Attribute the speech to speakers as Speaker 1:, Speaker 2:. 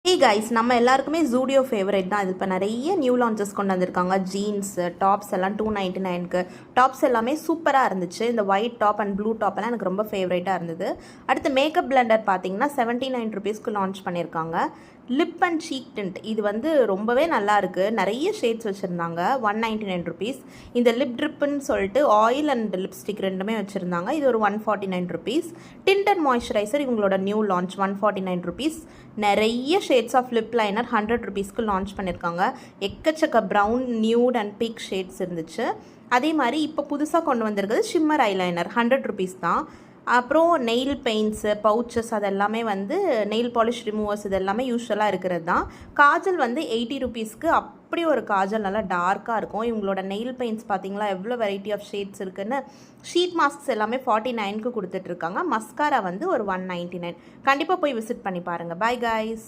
Speaker 1: Hey guys, நம்ம எல்லாருக்குமே Zudio favourite தான். இது இப்போ நிறைய நியூ லான்ச்சஸ் கொண்டு வந்திருக்காங்க. ஜீன்ஸ் டாப்ஸ் எல்லாம் 299க்கு டாப்ஸ் எல்லாமே சூப்பராக இருந்துச்சு. இந்த white top and blue top எல்லாம் எனக்கு ரொம்ப ஃபேவரட்டாக இருந்தது. அடுத்து மேக்கப் பிளெண்டர் பார்த்தீங்கன்னா 79 ருபீஸ்க்கு லான்ச் பண்ணியிருக்காங்க. லிப் அண்ட் சீக் டிண்ட் இது வந்து ரொம்பவே நல்லா இருக்குது. நிறைய ஷேட்ஸ் வச்சுருந்தாங்க. 199 ருபீஸ். இந்த லிப் ட்ரிப்புன்னு சொல்லிட்டு ஆயில் அண்ட் லிப்ஸ்டிக் ரெண்டுமே வச்சுருந்தாங்க. இது ஒரு 149 ருபீஸ். டிண்ட் அண்ட் மாய்ஸ்சரைசர் இவங்களோட நியூ லான்ச் 149 ருபீஸ். நிறைய ஷேட்ஸ் ஆஃப் லிப் லைனர் 100 ருபீஸ்க்கு லான்ச் பண்ணியிருக்காங்க. எக்கச்சக்க brown, nude and pink shades இருந்துச்சு. அதே மாதிரி இப்போ புதுசாக கொண்டு வந்திருக்கிறது ஷிம்மர் ஐலைனர் 100 ருபீஸ் தான். அப்புறம் நெயில் பெயிண்ட்ஸு, பவுச்சஸ் அதெல்லாமே வந்து நெயில் பாலிஷ் ரிமூவர்ஸ் இது எல்லாமே யூஸ்வலாக இருக்கிறது தான். காஜல் வந்து 80 ருபீஸ்க்கு அப்படி ஒரு காஜல் நல்லா டார்க்காக இருக்கும். இவங்களோட நெயில் பெயிண்ட்ஸ் பார்த்தீங்களா எவ்வளோ வெரைட்டி ஆஃப் ஷேட்ஸ் இருக்குன்னு. ஷீட் மாஸ்க்ஸ் எல்லாமே 49க்கு கொடுத்துட்ருக்காங்க. மஸ்காரா வந்து ஒரு 199. கண்டிப்பாக போய் விசிட் பண்ணி பாருங்கள். Bye guys.